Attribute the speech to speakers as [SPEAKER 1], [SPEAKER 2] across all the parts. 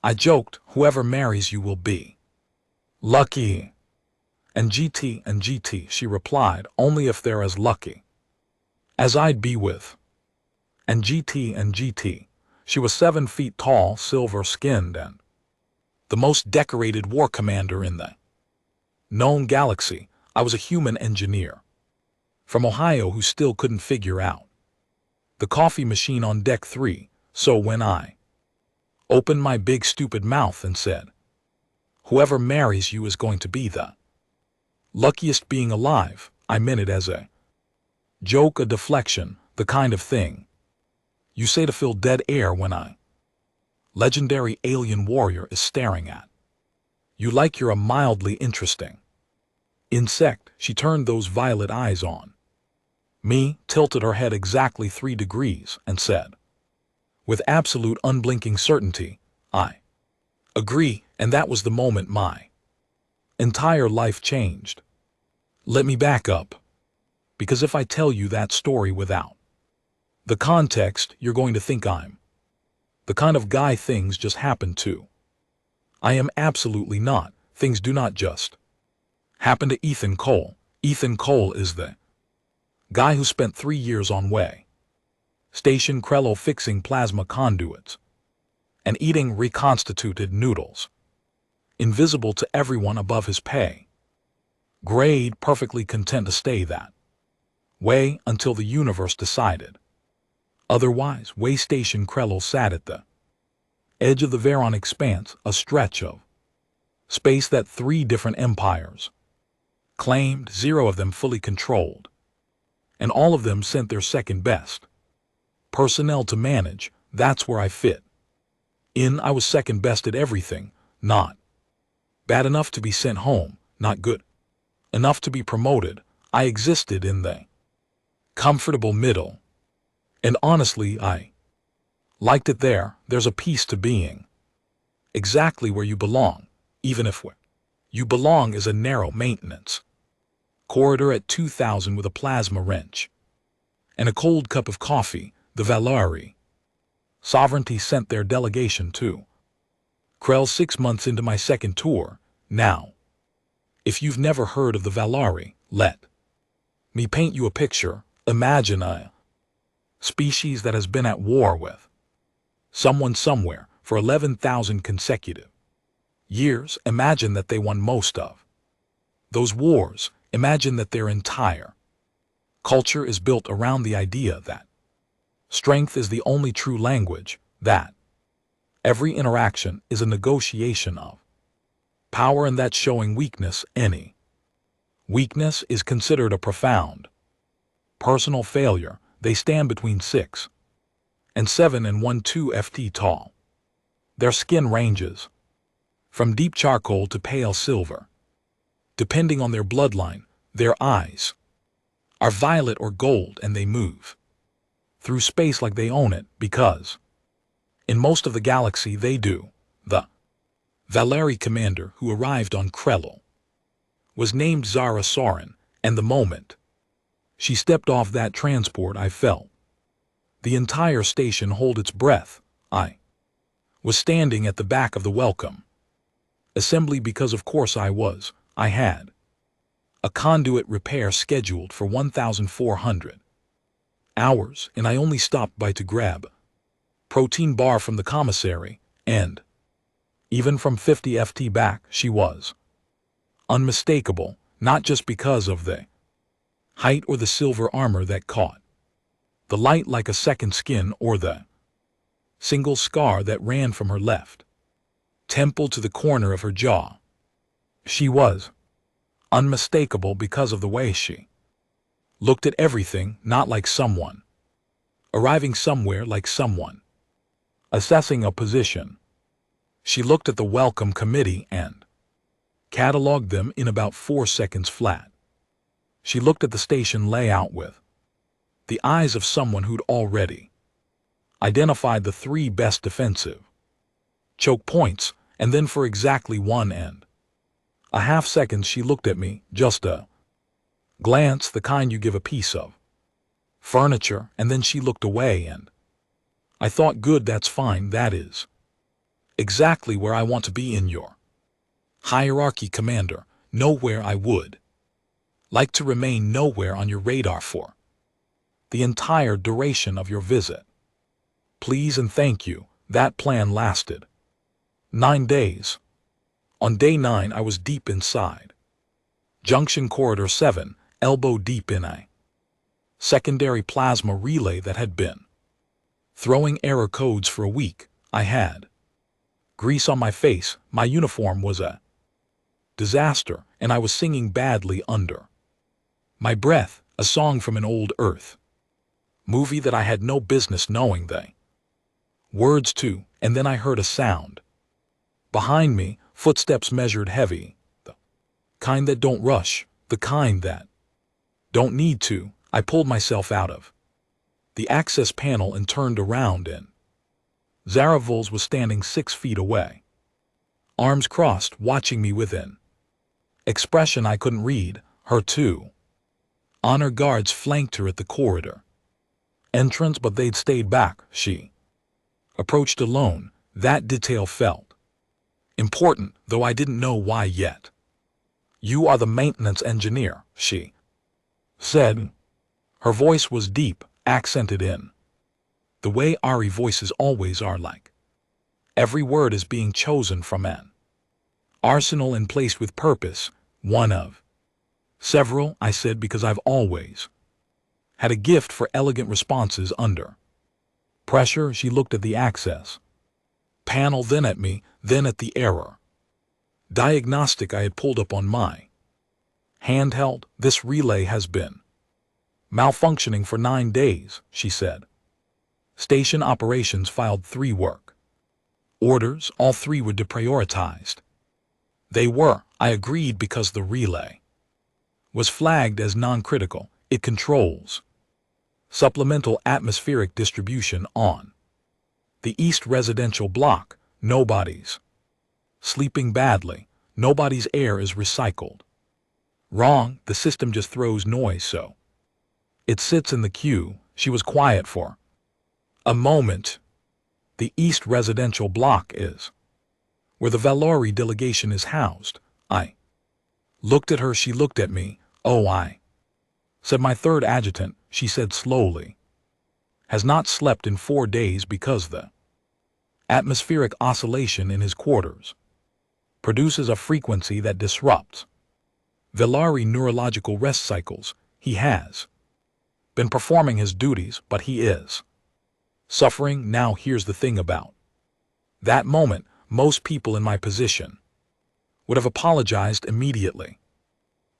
[SPEAKER 1] I joked, whoever marries you will be lucky. And GT, she replied, only if they're as lucky as I'd be with. And GT. She was 7 feet tall, silver-skinned, and the most decorated war commander in the known galaxy. I was a human engineer from Ohio who still couldn't figure out the coffee machine on deck 3, so when I opened my big stupid mouth and said, whoever marries you is going to be the luckiest being alive, I meant it as a joke, a deflection, the kind of thing you say to fill dead air when a legendary alien warrior is staring at you like you're a mildly interesting insect. She turned those violet eyes on me, tilted her head exactly 3 degrees, and said, with absolute unblinking certainty, I agree, and that was the moment my entire life changed. Let me back up, because if I tell you that story without the context, you're going to think I'm the kind of guy things just happen to. I am absolutely not. Things do not just happen to Ethan Cole. Ethan Cole is the guy who spent 3 years on way Station Krello fixing plasma conduits and eating reconstituted noodles, invisible to everyone above his pay grade, perfectly content to stay that way until the universe decided otherwise. Way Station Krello sat at the edge of the Veron expanse, a stretch of space that 3 different empires claimed, 0 of them fully controlled, and all of them sent their second best personnel to manage. That's where I fit in. I was second best at everything, not bad enough to be sent home, not good enough to be promoted. I existed in the comfortable middle, and honestly, I liked it there. There's a piece to being exactly where you belong, even if where you belong is a narrow maintenance corridor at 2000 with a plasma wrench and a cold cup of coffee. The Valari sovereignty sent their delegation to Krell 6 months into my second tour. Now, if you've never heard of the Valari, let me paint you a picture. Imagine a species that has been at war with someone somewhere for 11,000 consecutive years. Imagine that they won most of those wars. Imagine that their entire culture is built around the idea that strength is the only true language, that every interaction is a negotiation of power, and that showing weakness, any weakness, is considered a profound personal failure. They stand between 6 and 7 and 1-2 ft tall. Their skin ranges from deep charcoal to pale silver, depending on their bloodline. Their eyes are violet or gold, and they move through space like they own it, because in most of the galaxy they do. The Valeri commander who arrived on Krell was named Zara Sorin, and the moment she stepped off that transport, I felt the entire station hold its breath. I was standing at the back of the welcome assembly because of course I had a conduit repair scheduled for 1,400 hours, and I only stopped by to grab protein bar from the commissary, and even from 50 ft back she was unmistakable, not just because of the height or the silver armor that caught the light like a second skin, or the single scar that ran from her left temple to the corner of her jaw. She was unmistakable because of the way she looked at everything, not like someone arriving somewhere, like someone assessing a position. She looked at the welcome committee and cataloged them in about 4 seconds flat. She looked at the station layout with the eyes of someone who'd already identified the 3 best defensive choke points, and then for exactly 1.5 seconds she looked at me, just a glance, the kind you give a piece of furniture, and then she looked away, and I thought, good, that's fine, that is Exactly where I want to be in your hierarchy, Commander. Nowhere I would like to remain, nowhere on your radar for the entire duration of your visit. Please and thank you. That plan lasted 9 days. On day 9, I was deep inside Junction Corridor 7, elbow deep in a secondary plasma relay that had been throwing error codes for a week. I had grease on my face, my uniform was a disaster, and I was singing badly under my breath, a song from an old Earth movie that I had no business knowing the words to. And then I heard a sound behind me, footsteps measured heavy, the kind that don't rush, the kind that don't need to. I pulled myself out of the access panel and turned around, and Zaravuls was standing 6 feet away, arms crossed, watching me with an expression I couldn't read. Her 2 honor guards flanked her at the corridor entrance, but they'd stayed back. She approached alone. That detail felt important, though I didn't know why yet. You are the maintenance engineer, she said. Her voice was deep, accented in the way Ari voices always are, like every word is being chosen from an arsenal and placed with purpose. One of several, I said, because I've always had a gift for elegant responses under pressure. She looked at the access panel, then at me, then at the error diagnostic I had pulled up on my handheld. This relay has been malfunctioning for 9 days, she said. Station operations filed 3 work orders. All 3 were deprioritized. They were, I agreed, because the relay was flagged as non-critical. It controls supplemental atmospheric distribution on the East residential block. Nobody's sleeping badly. Nobody's air is recycled wrong. The system just throws noise, so it sits in the queue. She was quiet for a moment. The East residential block is where the Valori delegation is housed. I looked at her. She looked at me. Oh, I said, my 3rd adjutant, she said slowly, has not slept in 4 days because the atmospheric oscillation in his quarters produces a frequency that disrupts Valari neurological rest cycles. He has been performing his duties, but he is suffering. Now here's the thing about that moment. Most people in my position would have apologized immediately,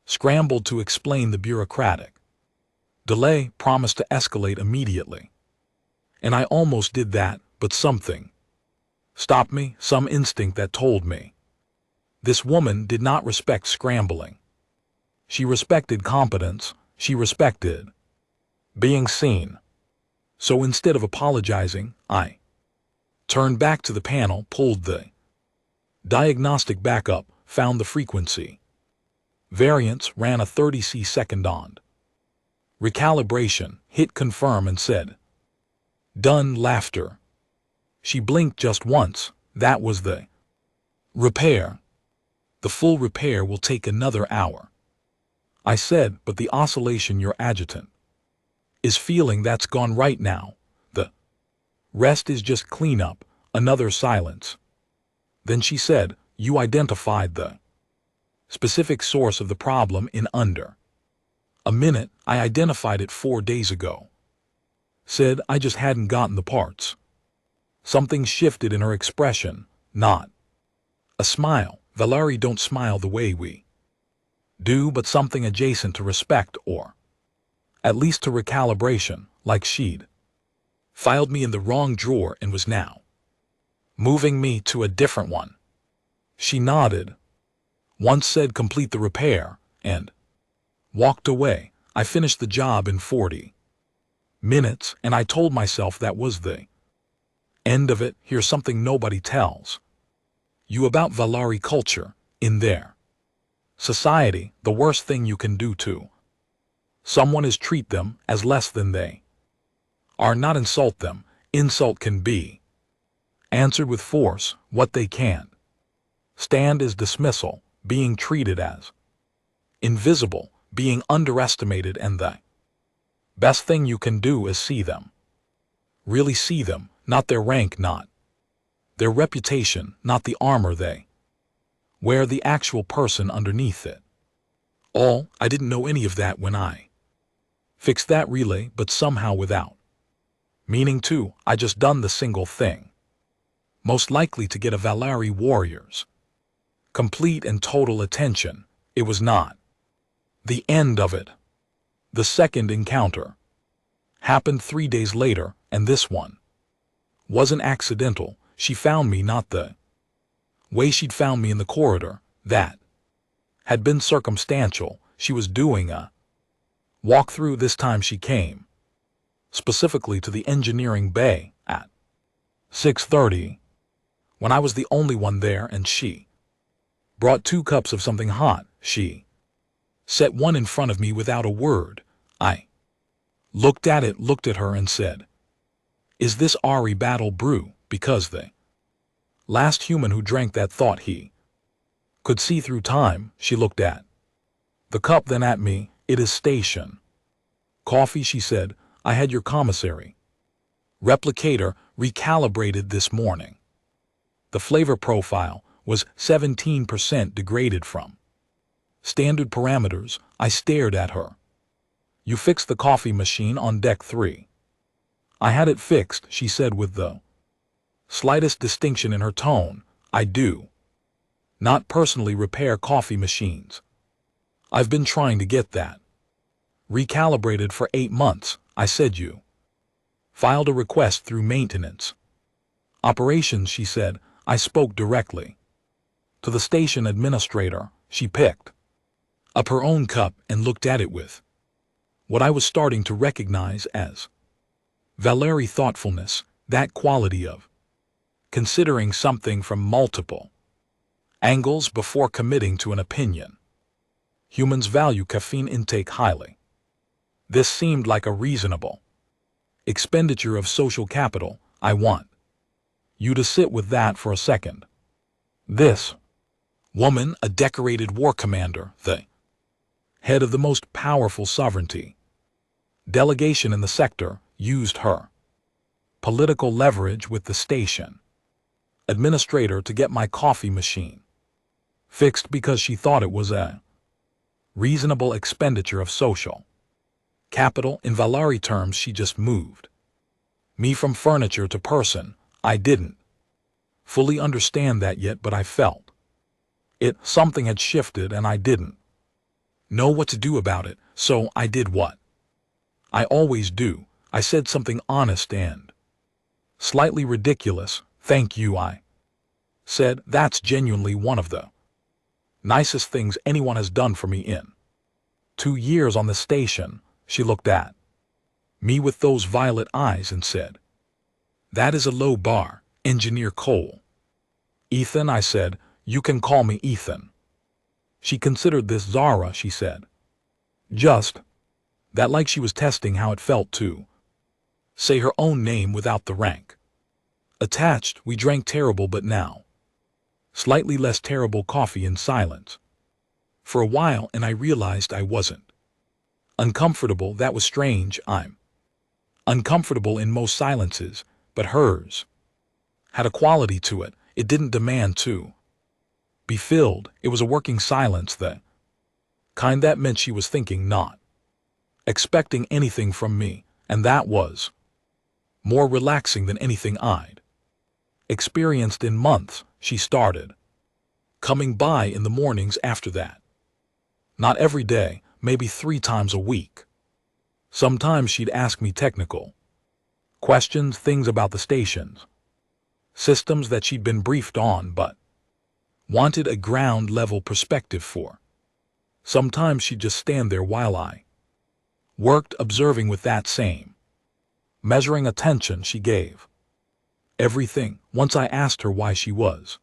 [SPEAKER 1] scrambled to explain the bureaucratic delay, promised to escalate immediately. And I almost did that, but something stopped me, some instinct that told me this woman did not respect scrambling. She respected competence. She respected being seen. So instead of apologizing, I turned back to the panel, pulled the diagnostic back up, found the frequency variance, ran a 30 second recalibration, hit confirm, and said, done. Laughter. She blinked just once. That was the repair. The full repair will take another hour, I said, but the oscillation your adjutant is feeling, that's gone right now. The rest is just cleanup. Another silence. Then she said, you identified the specific source of the problem in under a minute. I identified it 4 days ago. Said, I just hadn't gotten the parts. Something shifted in her expression. Not a smile. Valari don't smile the way we do, but something adjacent to respect, or at least to recalibration, like she'd filed me in the wrong drawer and was now moving me to a different one. She nodded, once said, complete the repair, and walked away. I finished the job in 40 minutes, and I told myself that was the end of it. Here's something nobody tells you about Valari culture. In their society, the worst thing you can do to someone is treat them as less than they are, not insult them. Insult can be answered with force what they can't. Stand is dismissal, being treated as invisible, being underestimated, and the best thing you can do is see them. Really see them, not their rank, not their reputation, not the armor they wear, the actual person underneath it. I didn't know any of that when I fixed that relay, but somehow without meaning to, I just done the single thing. Most likely to get a Valari warrior's complete and total attention. It was not the end of it. The second encounter happened 3 days later, and this one wasn't accidental. She found me not the way she'd found me in the corridor. That had been circumstantial. She was doing a walkthrough. This time she came specifically to the engineering bay at 6:30, when I was the only one there, and she brought 2 cups of something hot. She set one in front of me without a word. I looked at it, looked at her, and said, "Is this Ari battle brew?" Because the last human who drank that thought he could see through time. She looked at the cup, then at me. "It is station coffee," she said. "I had your commissary replicator recalibrated this morning. The flavor profile was 17% degraded from standard parameters." I stared at her. "You fixed the coffee machine on deck 3. "I had it fixed," she said with the slightest distinction in her tone. "I do not personally repair coffee machines. I've been trying to get that recalibrated for 8 months. I said you filed a request through maintenance operations," she said. I spoke directly to the station administrator. She picked up her own cup and looked at it with what I was starting to recognize as Valari thoughtfulness, that quality of considering something from multiple angles before committing to an opinion. Humans value caffeine intake highly. This seemed like a reasonable expenditure of social capital. "I want you to sit with that for a second." This woman, a decorated war commander, the head of the most powerful sovereignty delegation in the sector, used her political leverage with the station administrator to get my coffee machine fixed because she thought it was a reasonable expenditure of social capital. In Valari terms, she just moved me from furniture to person. I didn't fully understand that yet, but I felt it. Something had shifted and I didn't know what to do about it, so I did what I always do. I said something honest and slightly ridiculous. "Thank you," I said. "That's genuinely one of the nicest things anyone has done for me in 2 years on the station." She looked at me with those violet eyes and said, "That is a low bar, Engineer Cole." "Ethan," I said. "You can call me Ethan." She considered this. "Zara," she said. Just that, like she was testing how it felt to say her own name without the rank attached. We drank terrible but now slightly less terrible coffee in silence for a while, and I realized I wasn't uncomfortable. That was strange. I'm uncomfortable in most silences, but hers had a quality to it. It didn't demand to be filled. It was a working silence, the kind that meant she was thinking, not expecting anything from me, and that was more relaxing than anything I'd experienced in months. She started coming by in the mornings after that. Not every day, maybe 3 times a week. Sometimes she'd ask me technical questions, things about the stations, systems that she'd been briefed on but wanted a ground-level perspective for. Sometimes she'd just stand there while I worked, observing with that same measuring attention she gave everything. Once I asked her why she was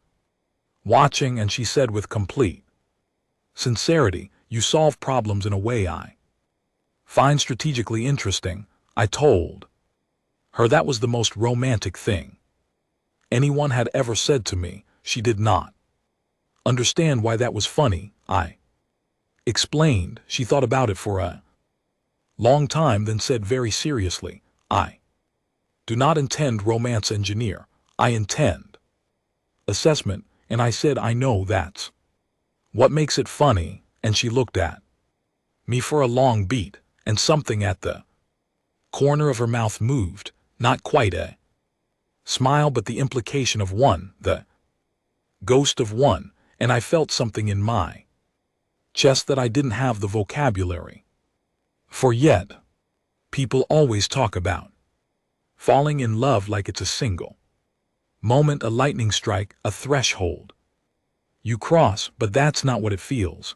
[SPEAKER 1] watching, and she said with complete sincerity, "You solve problems in a way I find strategically interesting." I told her that was the most romantic thing anyone had ever said to me. She did not understand why that was funny. I explained. She thought about it for a long time, then said very seriously, I do not intend romance engineer. I intend assessment. And I said, I know that's what makes it funny. And she looked at me for a long beat, and something at the corner of her mouth moved, not quite a smile but the implication of one, the ghost of one, and I felt something in my chest that I didn't have the vocabulary for yet. People always talk about falling in love like it's a single moment, a lightning strike, a threshold you cross, but that's not what it feels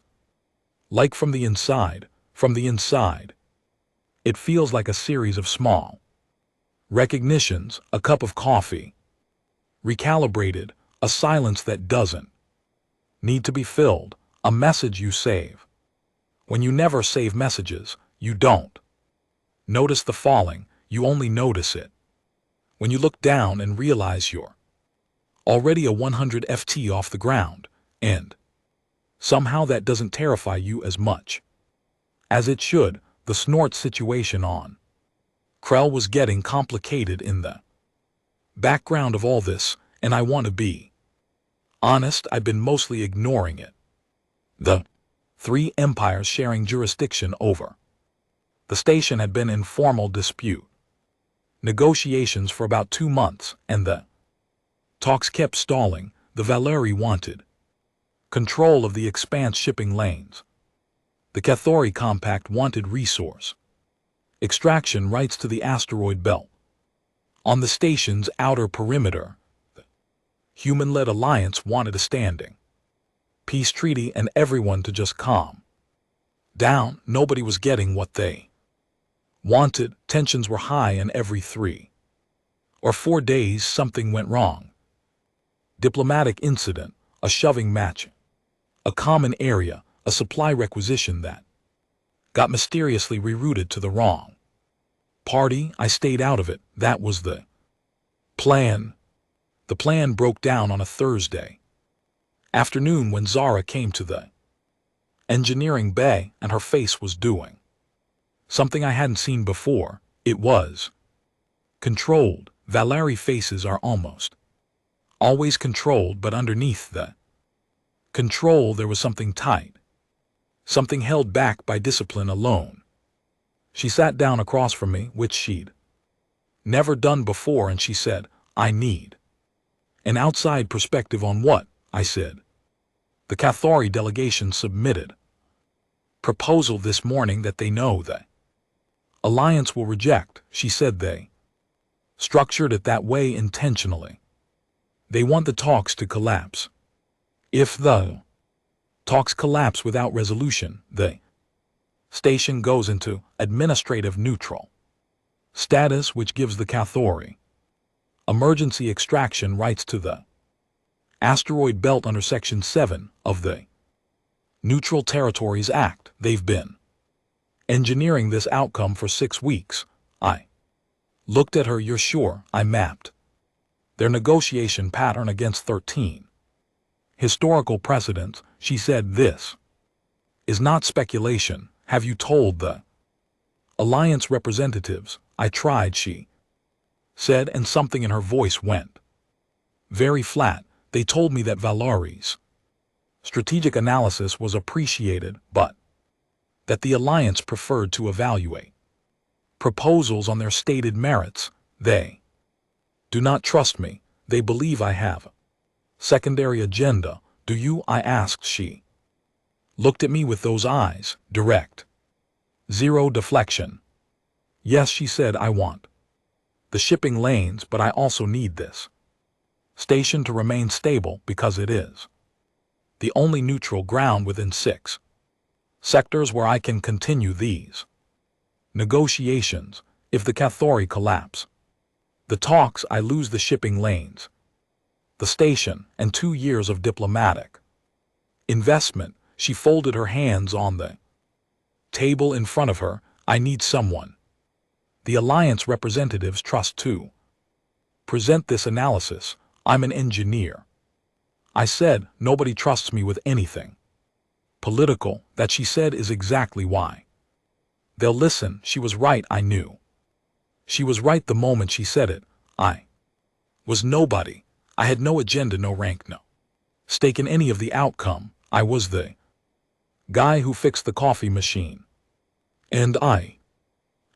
[SPEAKER 1] like from the inside. From the inside, it feels like a series of small recognitions, a cup of coffee recalibrated, a silence that doesn't need to be filled, a message you save. When you never save messages, you don't notice the falling, you only notice it when you look down and realize you're already a 100 ft off the ground, and somehow that doesn't terrify you as much as it should. The snort situation on Krell was getting complicated in the background of all this, and I want to be honest, I've been mostly ignoring it. The three empires sharing jurisdiction over the station had been in formal dispute negotiations for about 2 months, and the talks kept stalling. The Valeri wanted control of the Expanse shipping lanes. The Cathori Compact wanted resource extraction rights to the asteroid belt on the station's outer perimeter. The human-led alliance wanted a standing peace treaty and everyone to just calm down. Nobody was getting what they wanted. Tensions were high, and every 3 or 4 days something went wrong. Diplomatic incident, a shoving match, a common area, a supply requisition that got mysteriously rerouted to the wrong party. I stayed out of it. That was the plan. The plan broke down on a Thursday afternoon when Zara came to the engineering bay, and her face was doing something I hadn't seen before. It was controlled. Valeri faces are almost always controlled, but underneath the control there was something tight, something held back by discipline alone. She sat down across from me, which she'd never done before, and she said, I need an outside perspective on what? I said. The Cathori delegation submitted proposal this morning that they know the alliance will reject. She said they structured it that way intentionally. They want the talks to collapse. If the talks collapse without resolution, the station goes into administrative neutral status, which gives the Cathori emergency extraction rights to the asteroid belt under Section 7 of the Neutral Territories Act. They've been engineering this outcome for 6 weeks. I looked at her. You're sure? I mapped their negotiation pattern against 13 historical precedents. She said, this is not speculation. Have you told the alliance representatives? I tried, she said, and something in her voice went very flat. They told me that Valeri's strategic analysis was appreciated, but that the alliance preferred to evaluate proposals on their stated merits. They do not trust me. They believe I have a secondary agenda. Do you? I asked. She looked at me with those eyes, direct, zero deflection. Yes, she said, I want the shipping lanes, but I also need this station to remain stable because it is the only neutral ground within 6 sectors where I can continue these negotiations. If the Cathori collapse the talks, I lose the shipping lanes, the station, and 2 years of diplomatic investment. She folded her hands on the table in front of her. I need someone the alliance representatives trust to present this analysis. I'm an engineer. I said, nobody trusts me with anything. Political, that she said is exactly why. They'll listen, she was right, I knew. She was right the moment she said it. I was nobody. I had no agenda, no rank, no stake in any of the outcome. I was the guy who fixed the coffee machine. And I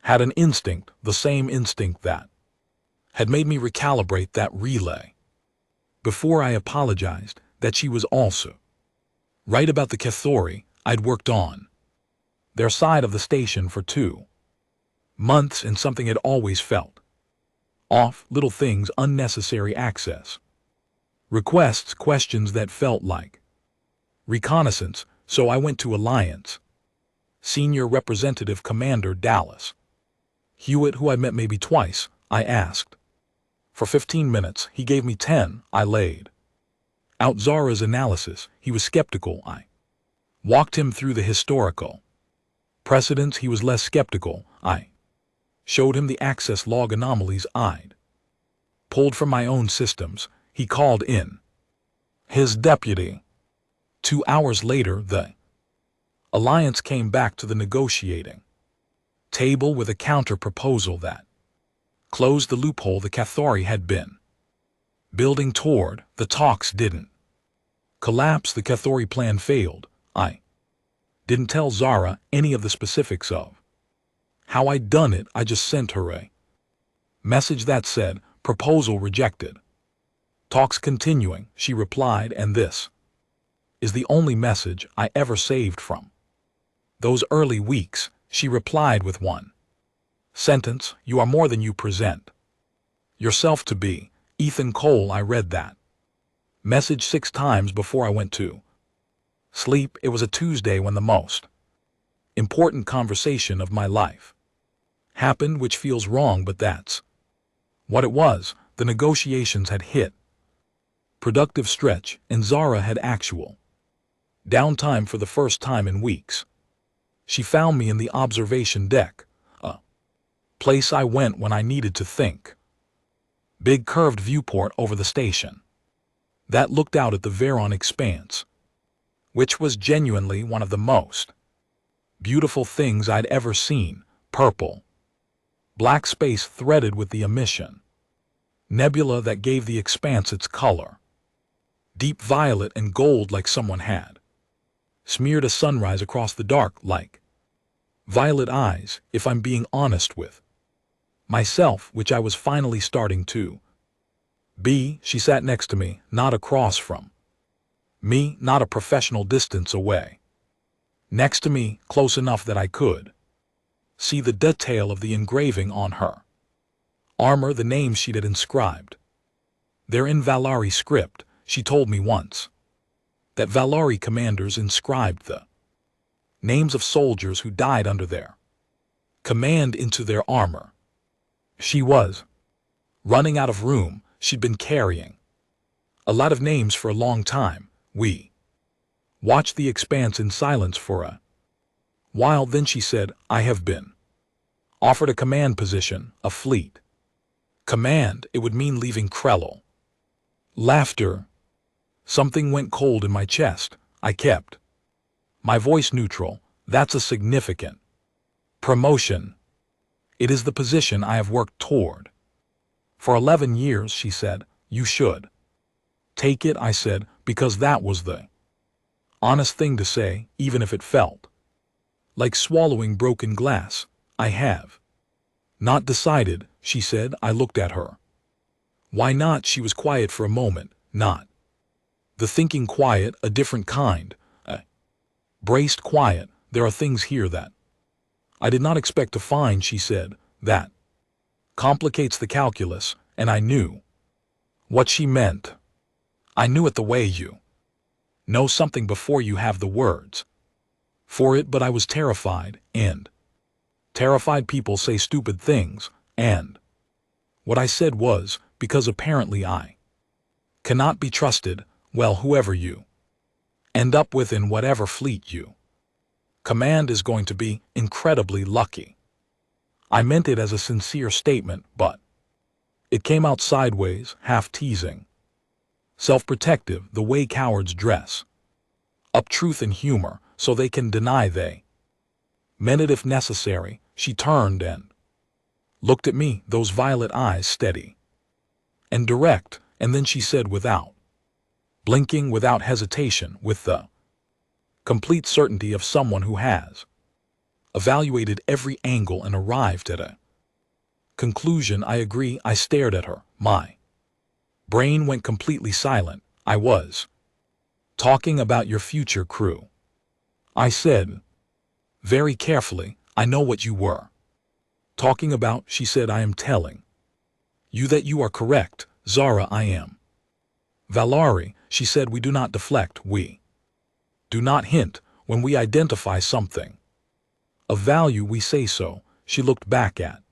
[SPEAKER 1] had an instinct, the same instinct that had made me recalibrate that relay. Before I apologized, that she was also right about the Cathori I'd worked on their side of the station for 2 months, and something had always felt off, little things, unnecessary access requests, questions that felt like reconnaissance. So I went to Alliance Senior Representative Commander Dallas Hewitt, who I met maybe twice. I asked for 15 minutes. He gave me 10. I laid out Zara's analysis. He was skeptical. I walked him through the historical precedents. He was less skeptical. I showed him the access log anomalies I'd pulled from my own systems. He called in his deputy. 2 hours later, the Alliance came back to the negotiating table with a counter-proposal that closed the loophole the Cathari had been building toward. The talks didn't collapse. The Cathari plan failed. I didn't tell Zara any of the specifics of how I'd done it. I just sent her a message that said, proposal rejected. Talks continuing, she replied, and this is the only message I ever saved from those early weeks. She replied with one sentence, you are more than you present yourself to be. Ethan Cole. I read that message 6 times before I went to sleep. It was a Tuesday when the most important conversation of my life happened, which feels wrong, but that's what it was. The negotiations had hit productive stretch, and Zara had actual downtime for the first time in weeks. She found me in the observation deck, a place I went when I needed to think. Big curved viewport over the station that looked out at the Veron expanse, which was genuinely one of the most beautiful things I'd ever seen. Purple, black space threaded with the emission nebula that gave the expanse its color. Deep violet and gold, like someone had smeared a sunrise across the dark, like violet eyes, if I'm being honest with myself, which I was finally starting to be. She sat next to me, not across from me, not a professional distance away. Next to me, close enough that I could see the detail of the engraving on her armor, the names she'd inscribed. They're in Valari script. She told me once that Valari commanders inscribed the names of soldiers who died under their command into their armor. She was running out of room. She'd been carrying a lot of names for a long time. We watched the expanse in silence for a while. Then she said, I have been offered a command position, a fleet command. It would mean leaving Krell. Laughter. Something went cold in my chest. I kept my voice neutral. That's a significant promotion. It is the position I have worked toward for 11 years, she said. You should take it, I said, because that was the honest thing to say, even if it felt like swallowing broken glass. I have not decided, she said. I looked at her. Why not? She was quiet for a moment. Not the thinking quiet, a different kind, a braced quiet. There are things here that I did not expect to find, she said. That complicates the calculus. And I knew what she meant. I knew it the way you know something before you have the words for it, but I was terrified, and terrified people say stupid things, and what I said was, because apparently I cannot be trusted. Well, whoever you end up with in whatever fleet you command is going to be incredibly lucky. I meant it as a sincere statement, but it came out sideways, half teasing. Self-protective, the way cowards dress. Up truth and humor, so they can deny they meant it if necessary. She turned and looked at me, those violet eyes steady and direct, and then she said without blinking, without hesitation, with the complete certainty of someone who has evaluated every angle and arrived at a conclusion. I agree. I stared at her. My brain went completely silent. I was talking about your future crew, I said very carefully. I know what you were talking about, she said. I am telling you that you are correct, Zara. I am Valari, she said. We do not deflect. We do not hint. When we identify something of value, we say so. She looked back at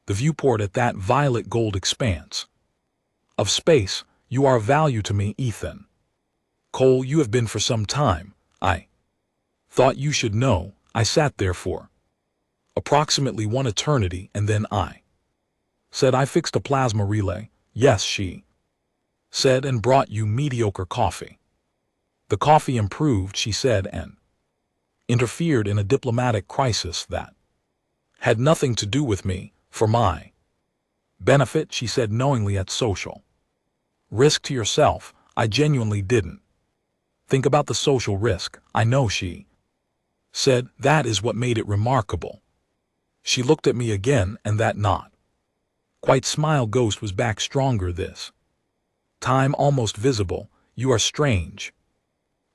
[SPEAKER 1] the viewport, at that violet gold expanse of space. You are of value to me, Ethan Cole. You have been for some time. I thought you should know. I sat there for approximately one eternity, and then I said, I fixed a plasma relay. Yes, she said, and brought you mediocre coffee. The coffee improved, she said, and interfered in a diplomatic crisis that had nothing to do with me. For my benefit, she said knowingly, at social risk to yourself. I genuinely didn't think about the social risk. I know, she said. That is what made it remarkable. She looked at me again, and that not quite smile ghost was back stronger this time, almost visible. You are strange,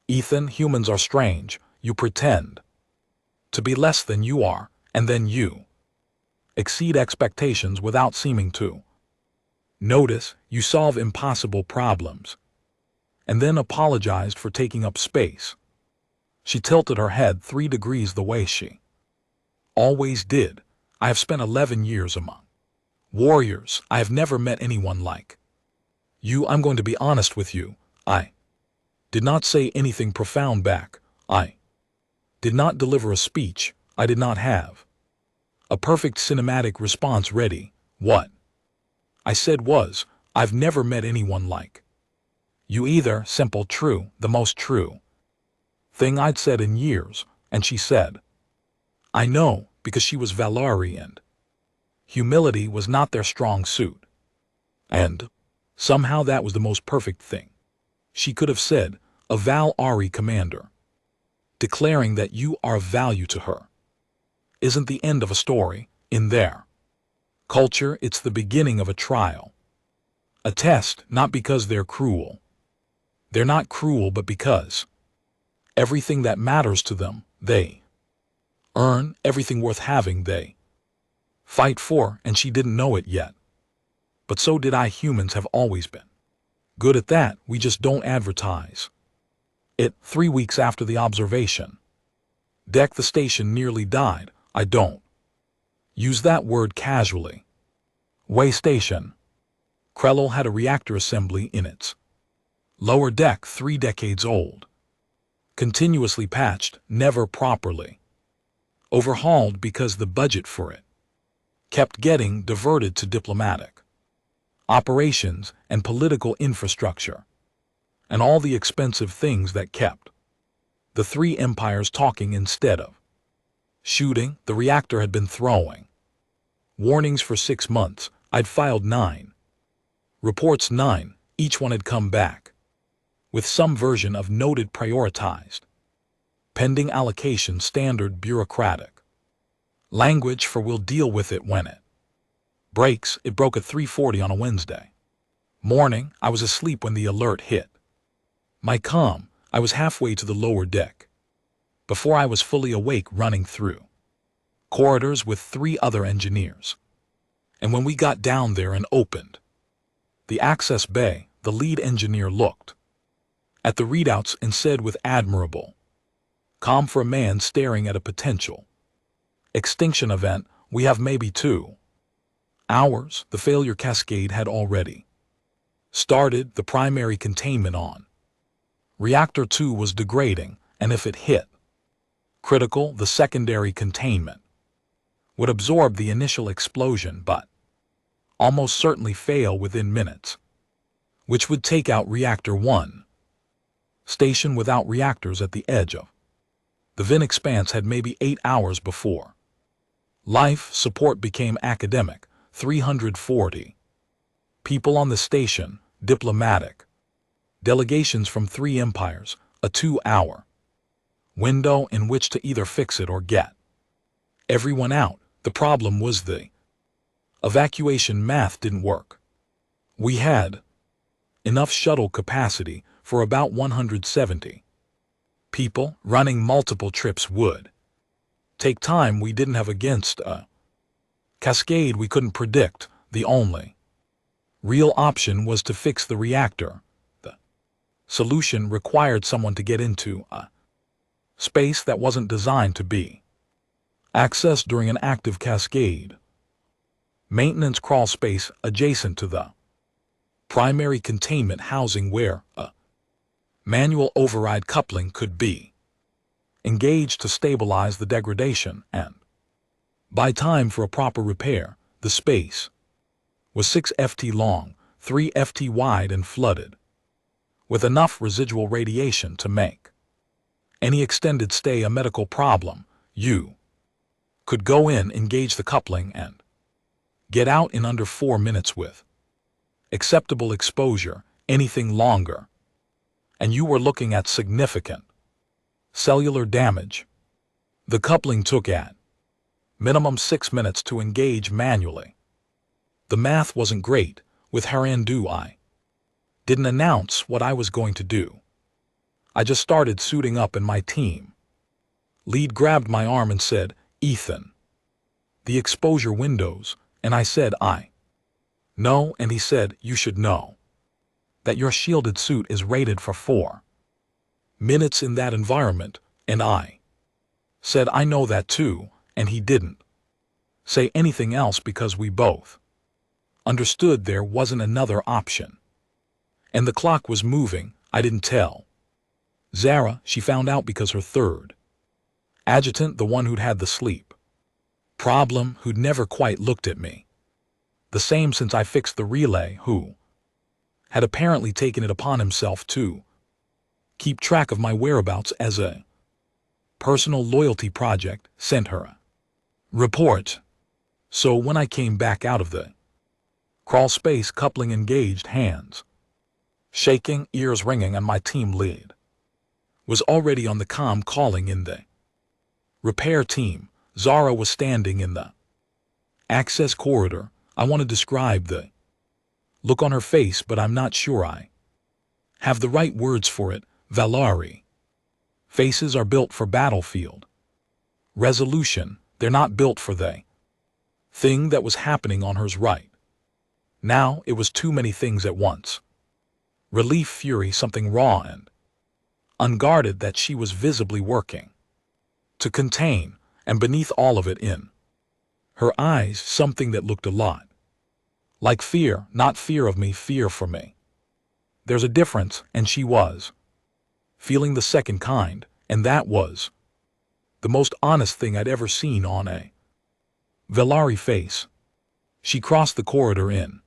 [SPEAKER 1] Ethan. Humans are strange. You pretend to be less than you are, and then you exceed expectations without seeming to notice. You solve impossible problems, and then apologized for taking up space. She tilted her head 3 degrees the way she always did. I have spent 11 years among warriors. I have never met anyone like you. I'm going to be honest with you. I did not say anything profound back. I did not deliver a speech. I did not have a perfect cinematic response ready. What I said was, I've never met anyone like you either. Simple, true, the most true thing I'd said in years. And she said, I know, because she was Valari, and humility was not their strong suit. And somehow that was the most perfect thing she could have said. A Val-Ari commander declaring that you are of value to her isn't the end of a story. In their culture, it's the beginning of a trial. A test, not because they're cruel. They're not cruel, but because everything that matters to them, they earn. Everything worth having, they fight for. And she didn't know it yet. But so did I. Humans have always been good at that. We just don't advertise it. 3 weeks after the observation deck, the station nearly died. I don't use that word casually. Way station. Krell had a reactor assembly in its lower deck, 3 decades old. Continuously patched, never properly overhauled because the budget for it kept getting diverted to diplomatic operations and political infrastructure, and all the expensive things that kept the 3 empires talking instead of shooting. The reactor had been throwing warnings for 6 months. I'd filed 9 reports. 9, each one had come back with some version of noted prioritized pending allocation, standard bureaucratic language for we'll deal with it when it breaks. It broke at 3:40 on a Wednesday morning. I was asleep when the alert hit my comm. I was halfway to the lower deck before I was fully awake, running through corridors with 3 other engineers. And when we got down there and opened the access bay, the lead engineer looked at the readouts and said with admirable calm for a man staring at a potential extinction event, we have maybe 2 hours. The failure cascade had already started. The primary containment on Reactor 2 was degrading, and if it hit critical, the secondary containment would absorb the initial explosion but almost certainly fail within minutes. which would take out Reactor 1. Station without reactors at the edge of the Vin expanse had maybe 8 hours before. Life support became academic, 340. People on the station, diplomatic. Delegations from 3 empires, a 2-hour window in which to either fix it or get everyone out. The problem was the evacuation math didn't work. We had enough shuttle capacity for about 170 people. Running multiple trips would take time we didn't have against a cascade we couldn't predict. The only real option was to fix the reactor. The solution required someone to get into a space that wasn't designed to be accessed during an active cascade. Maintenance crawl space adjacent to the primary containment housing where a manual override coupling could be engaged to stabilize the degradation and buy time for a proper repair. The space was 6 ft long, 3 ft wide and flooded with enough residual radiation to make any extended stay a medical problem. You could go in, engage the coupling, and get out in under 4 minutes with acceptable exposure. Anything longer, and you were looking at significant cellular damage. The coupling took at minimum 6 minutes to engage manually. The math wasn't great. With Harandu, I didn't announce what I was going to do. I just started suiting up, and my team lead grabbed my arm and said, "Ethan, the exposure windows." And I said, "I know." And he said, "You should know that your shielded suit is rated for 4 minutes in that environment." And I said, "I know that too." And he didn't say anything else because we both understood there wasn't another option. And the clock was moving. I didn't tell Zara. She found out because her third adjutant, the one who'd had the sleep problem, who'd never quite looked at me the same since I fixed the relay, who had apparently taken it upon himself to keep track of my whereabouts as a personal loyalty project, sent her a report. So when I came back out of the crawl space, coupling engaged, hands shaking, ears ringing, and my team lead was already on the comm calling in the repair team. Zara was standing in the access corridor. I want to describe the look on her face, but I'm not sure I have the right words for it. Valari. Faces are built for battlefield resolution. They're not built for the thing that was happening on hers right now. It was too many things at once. Relief, fury, something raw and unguarded that she was visibly working to contain, and beneath all of it, in her eyes, something that looked a lot like fear. Not fear of me, fear for me. There's a difference, and she was feeling the second kind, and that was the most honest thing I'd ever seen on a Valari face. She crossed the corridor in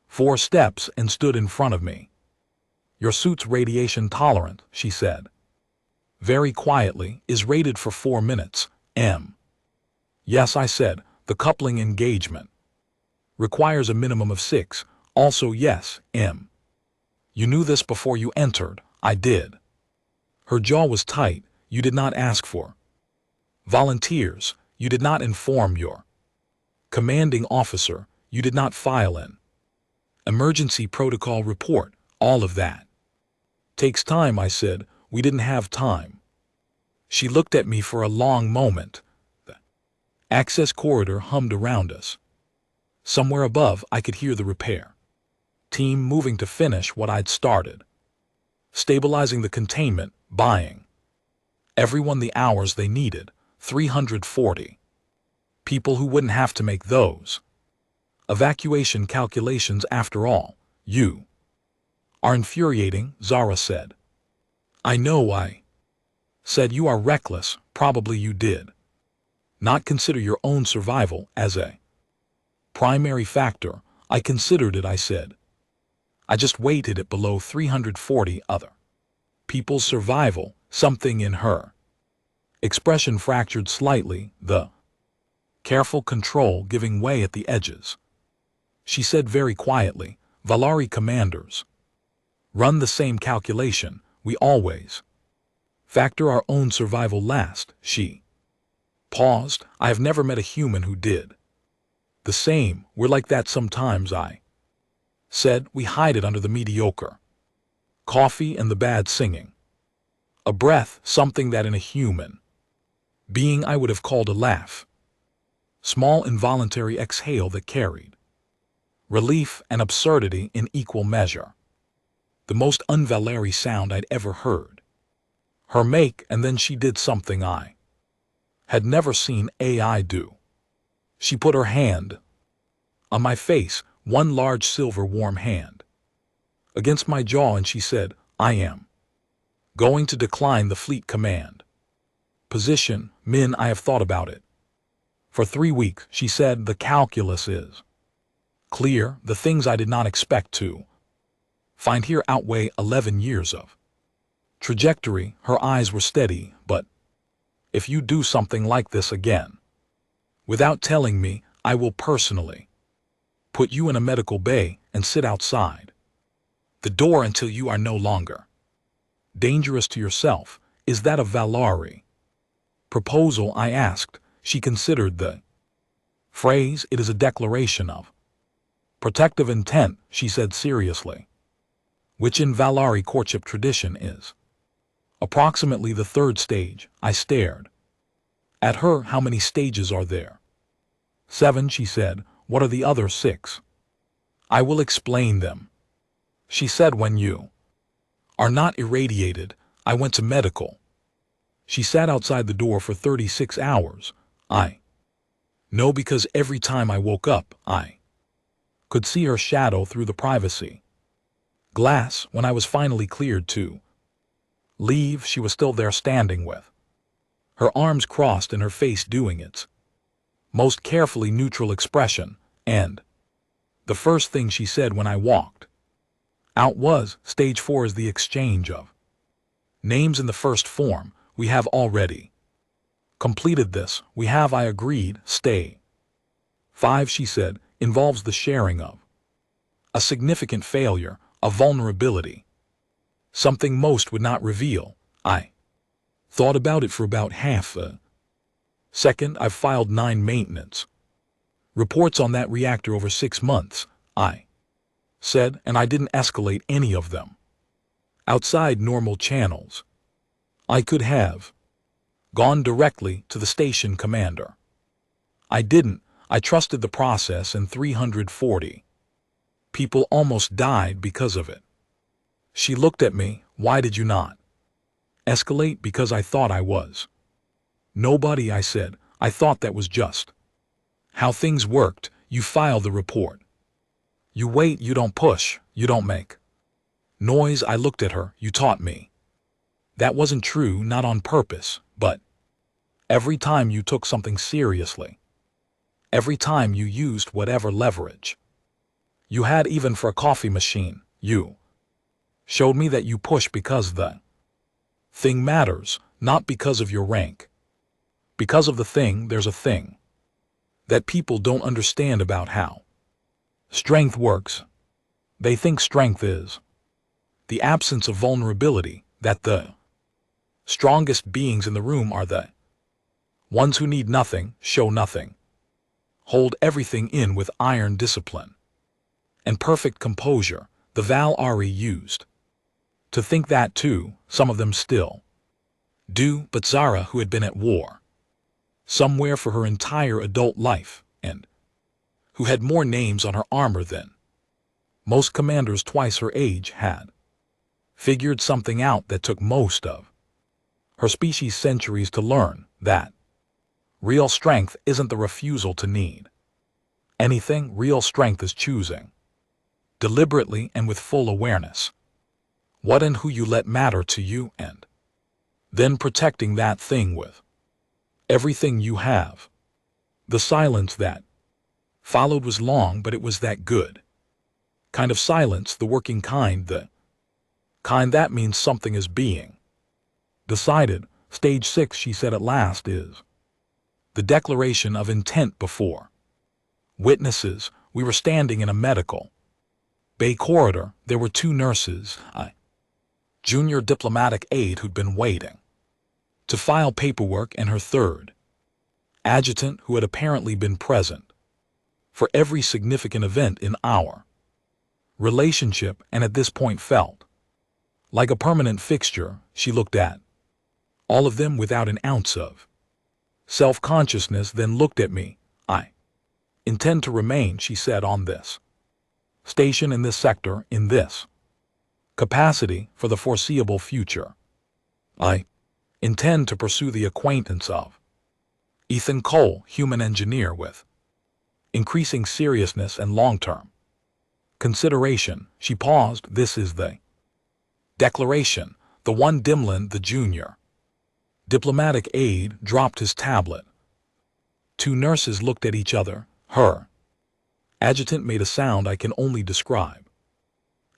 [SPEAKER 1] 4 steps and stood in front of me. "Your suit's radiation tolerant," she said very quietly. "Is rated for 4 minutes, M." "Yes," I said. "The coupling engagement requires a minimum of 6. Also yes, M." "You knew this before you entered." "I did." Her jaw was tight. "You did not ask for volunteers. You did not inform your commanding officer. You did not file an emergency protocol report. All of that takes time." I said. "We didn't have time." She looked at me for a long moment. The access corridor hummed around us. Somewhere above, I could hear the repair team moving to finish what I'd started. Stabilizing the containment, buying everyone the hours they needed. 340 people who wouldn't have to make those evacuation calculations after all. "You are infuriating," Zara said. "I know," I said. "You are reckless." "Probably you did not consider your own survival as a primary factor." "I considered it," I said. I just weighted it below 340 other people's survival, something in her expression fractured slightly, the careful control giving way at the edges. She said very quietly, "Valari commanders run the same calculation. We always factor our own survival last." She paused. "I have never met a human who did the same. We're like that sometimes," I said. "We hide it under the mediocre coffee and the bad singing. A breath, something that in a human being I would have called a laugh. Small involuntary exhale that carried relief and absurdity in equal measure. The most un-Valeri sound I'd ever heard. Her make, and then she did something I had never seen AI do. She put her hand on my face, one large silver warm hand, against my jaw, and she said, "I am going to decline the fleet command position. Min, I have thought about it for 3 weeks," she said. "The calculus is clear. The things I did not expect to find here outweigh 11 years of trajectory." Her eyes were steady. "But if you do something like this again, without telling me, I will personally put you in a medical bay and sit outside the door until you are no longer dangerous to yourself." "Is that a Valari proposal?" I asked. She considered the phrase. "It is a declaration of protective intent," she said seriously, "which in Valari courtship tradition is approximately the 3rd stage." I stared at her. "How many stages are there?" 7, she said. "What are the other 6? "I will explain them," she said. "When you are not irradiated." I went to medical. She sat outside the door for 36 hours. I know, because every time I woke up, I could see her shadow through the privacy glass. When I was finally cleared to leave, she was still there, standing with her arms crossed and her face doing its most carefully neutral expression. And the first thing she said when I walked out was, "Stage 4 is the exchange of names in the first form. We have already completed this." "We have," I agreed. "Stay 5, she said, "involves the sharing of a significant failure, a vulnerability, something most would not reveal." I thought about it for about half a second. "I've filed 9 maintenance reports on that reactor over 6 months," I said, "and I didn't escalate any of them outside normal channels. I could have gone directly to the station commander. I didn't. I trusted the process, and 340 people almost died because of it." She looked at me. "Why did you not escalate?" "Because I thought I was nobody," I said. "I thought that was just how things worked. You file the report. You wait, you don't push, you don't make noise." I looked at her. "You taught me that wasn't true, not on purpose, but every time you took something seriously, every time you used whatever leverage you had, even for a coffee machine, you showed me that you push because the thing matters, not because of your rank. Because of the thing." There's a thing that people don't understand about how strength works. They think strength is the absence of vulnerability, that the strongest beings in the room are the ones who need nothing, show nothing, hold everything in with iron discipline and perfect composure. The Valari used to think that too. Some of them still do, but Zara, who had been at war somewhere for her entire adult life, and who had more names on her armor than most commanders twice her age, had figured something out that took most of her species centuries to learn, that real strength isn't the refusal to need anything. Real strength is choosing deliberately and with full awareness what and who you let matter to you, and then protecting that thing with everything you have. The silence that followed was long, but it was that good kind of silence, the working kind, the kind that means something is being decided. Stage 6, she said at last, is the declaration of intent before witnesses. We were standing in a medical bay corridor. There were two nurses, a junior diplomatic aide who'd been waiting to file paperwork, and her third adjutant, who had apparently been present for every significant event in our relationship and at this point felt like a permanent fixture. She looked at all of them without an ounce of self-consciousness, then looked at me. I intend to remain, she said, on this station, in this sector, in this capacity, for the foreseeable future. I intend to pursue the acquaintance of Ethan Cole, human engineer, with increasing seriousness and long-term consideration. She paused. This is the declaration. The one Dimlin, the junior diplomatic aide, dropped his tablet. Two nurses looked at each other. Her adjutant made a sound I can only describe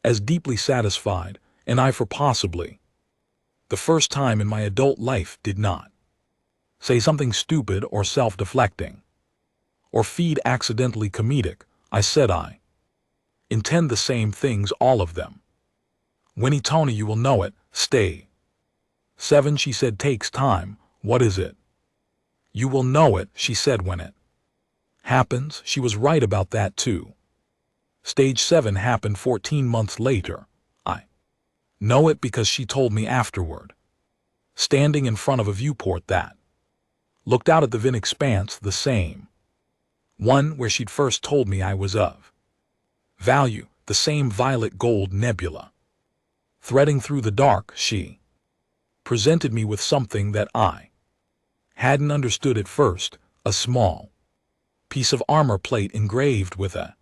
[SPEAKER 1] as deeply satisfied, and I, for possibly the first time in my adult life, did not say something stupid or self-deflecting or feed accidentally comedic. I said, I intend the same things, all of them. Winnie, Tony, you will know it. Stay 7, she said, takes time. What is it? You will know it, she said, when it happens. She was right about that too. Stage 7 happened 14 months later. I know it because she told me afterward, standing in front of a viewport that looked out at the Vin expanse, the same one where she'd first told me I was of value, the same violet gold nebula threading through the dark. She presented me with something that I hadn't understood at first, a small piece of armor plate engraved with a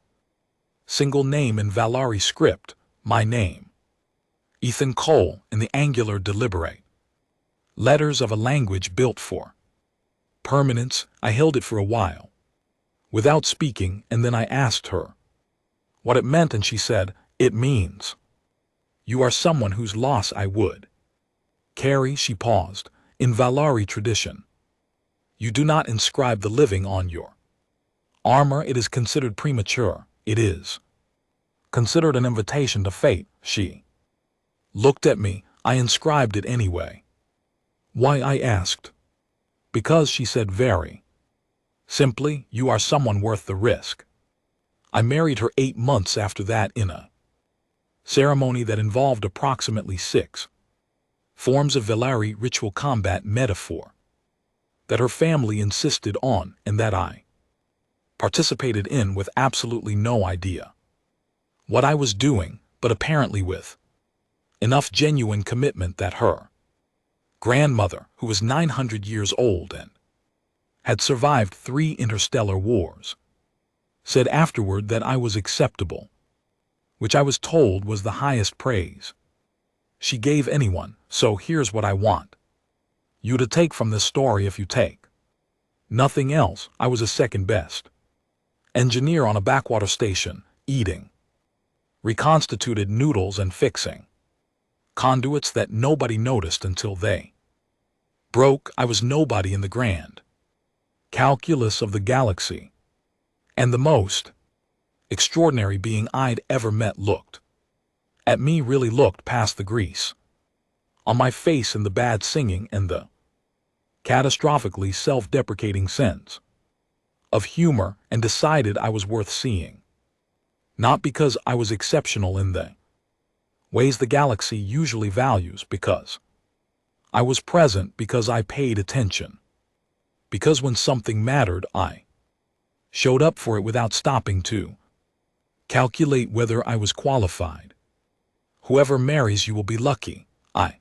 [SPEAKER 1] single name in Valari script, my name, Ethan Cole, in the angular deliberate letters of a language built for permanence. I held it for a while without speaking, and then I asked her what it meant, and she said, it means you are someone whose loss I would carry. She paused. In Valari tradition, you do not inscribe the living on your armor. It is considered premature. It is considered an invitation to fate. She looked at me. I inscribed it anyway. Why? I asked. Because, she said very simply, you are someone worth the risk. I married her 8 months after that in a ceremony that involved approximately 6 forms of Valari ritual combat metaphor that her family insisted on and that I participated in with absolutely no idea what I was doing, but apparently with enough genuine commitment that her grandmother, who was 900 years old and had survived 3 interstellar wars, said afterward that I was acceptable, which I was told was the highest praise she gave anyone. So here's what I want you to take from this story. If you take nothing else, I was a second best engineer on a backwater station, eating reconstituted noodles and fixing conduits that nobody noticed until they broke. I was nobody in the grand calculus of the galaxy, and the most extraordinary being I'd ever met looked at me, really looked past the grease on my face and the bad singing and the catastrophically self-deprecating sense of humor, and decided I was worth seeing. Not because I was exceptional in the ways the galaxy usually values, because I was present, because I paid attention, because when something mattered I showed up for it without stopping to calculate whether I was qualified. Whoever marries you will be lucky. I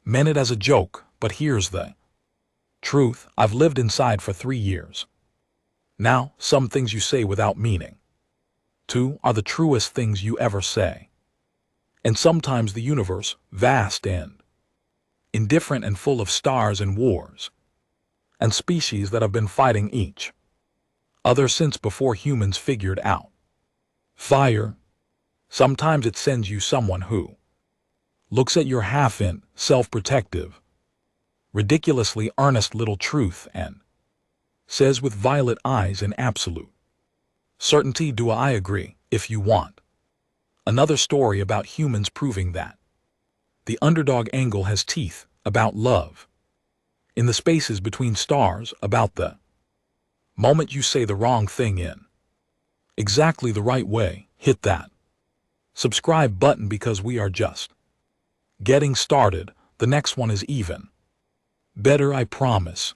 [SPEAKER 1] meant it as a joke, but here's the truth. I've lived inside for 3 years. Now, some things you say without meaning to are the truest things you ever say. And sometimes the universe, vast and indifferent and full of stars and wars and species that have been fighting each other since before humans figured out fire, Sometimes it sends you someone who looks at your half-in, self-protective, ridiculously earnest little truth and says with violet eyes in absolute certainty, do I agree, if you want. Another story about humans proving that the underdog angle has teeth, about love. In the spaces between stars, about the moment you say the wrong thing in exactly the right way, hit that subscribe button because we are just getting started. The next one is even better, I promise.